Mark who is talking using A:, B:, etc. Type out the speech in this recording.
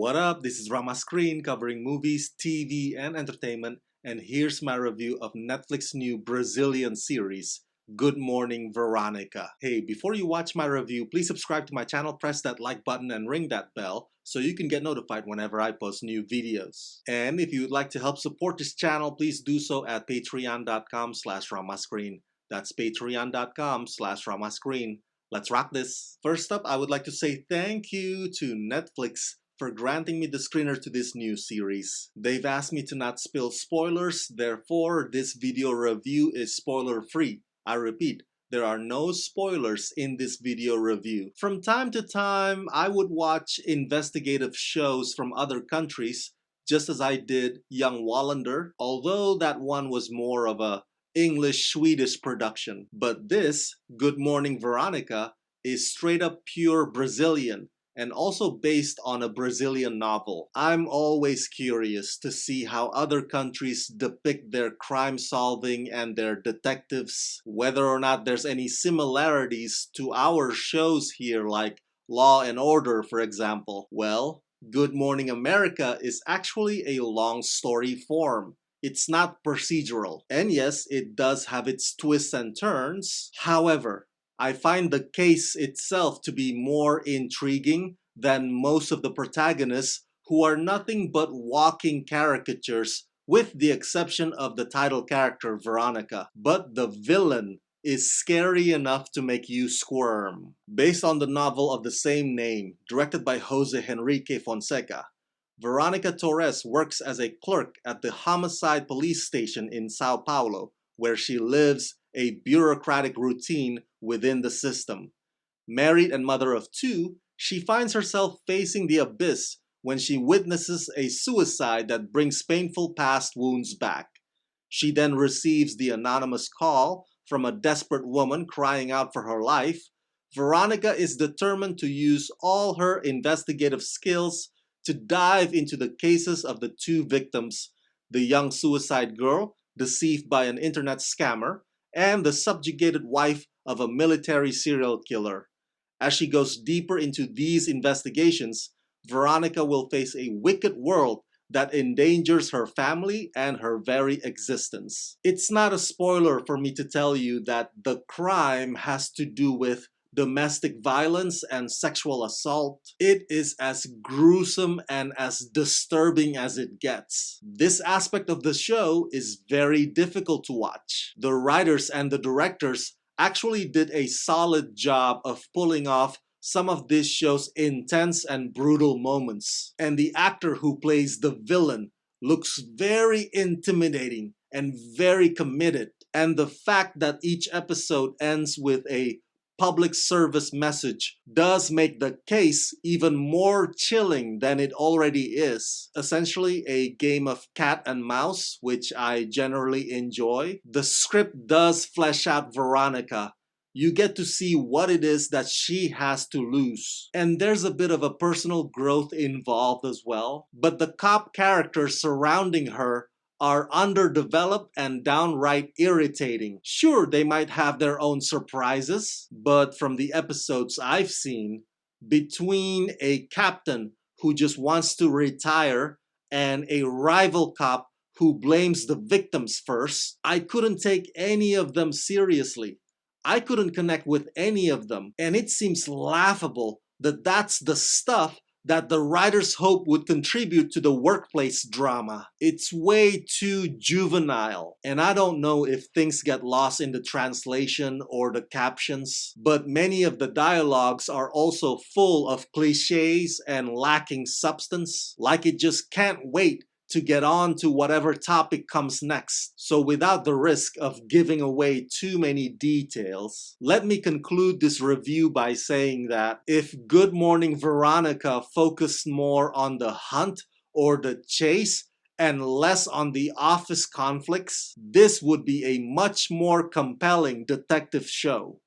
A: What up? This is Rama Screen covering movies, TV, and entertainment, and here's my review of Netflix's new Brazilian series, Good Morning Veronica. Hey, before you watch my review, please subscribe to my channel, press that like button, and ring that bell so you can get notified whenever I post new videos. And if you would like to help support this channel, please do so at patreon.com/ramascreen. That's patreon.com/ramascreen. Let's rock this. First up, I would like to say thank you to Netflix for granting me the screener to this new series. They've asked me to not spill spoilers, therefore this video review is spoiler-free. I repeat, there are no spoilers in this video review. From time to time, I would watch investigative shows from other countries, just as I did Young Wallander, although that one was more of a English-Swedish production. But this, Good Morning Veronica, is straight up pure Brazilian, and also based on a Brazilian novel. I'm always curious to see how other countries depict their crime solving and their detectives, whether or not there's any similarities to our shows here like Law and Order, for example. Well, Good Morning America is actually a long story form. It's not procedural. And yes, it does have its twists and turns. However, I find the case itself to be more intriguing than most of the protagonists, who are nothing but walking caricatures with the exception of the title character Veronica. But the villain is scary enough to make you squirm. Based on the novel of the same name, directed by Jose Henrique Fonseca, Veronica Torres works as a clerk at the homicide police station in Sao Paulo, where she lives a bureaucratic routine within the system. Married and mother of two, she finds herself facing the abyss when she witnesses a suicide that brings painful past wounds back. She then receives the anonymous call from a desperate woman crying out for her life. Veronica is determined to use all her investigative skills to dive into the cases of the two victims, the young suicide girl deceived by an internet scammer, and the subjugated wife of a military serial killer. As she goes deeper into these investigations, Veronica will face a wicked world that endangers her family and her very existence. It's not a spoiler for me to tell you that the crime has to do with domestic violence and sexual assault. It is as gruesome and as disturbing as it gets. This aspect of the show is very difficult to watch. The writers and the directors actually did a solid job of pulling off some of this show's intense and brutal moments. And the actor who plays the villain looks very intimidating and very committed. And the fact that each episode ends with a public service message does make the case even more chilling than it already is. Essentially a game of cat and mouse, which I generally enjoy. The script does flesh out Veronica. You get to see what it is that she has to lose. And there's a bit of a personal growth involved as well. But the cop characters surrounding her are underdeveloped and downright irritating. Sure, they might have their own surprises, but from the episodes I've seen, between a captain who just wants to retire and a rival cop who blames the victims first, I couldn't take any of them seriously. I couldn't connect with any of them, and it seems laughable that that's the stuff that the writers hope would contribute to the workplace drama. It's way too juvenile, and I don't know if things get lost in the translation or the captions, but many of the dialogues are also full of cliches and lacking substance, like it just can't wait to get on to whatever topic comes next. So without the risk of giving away too many details, let me conclude this review by saying that if Good Morning Veronica focused more on the hunt or the chase and less on the office conflicts, this would be a much more compelling detective show.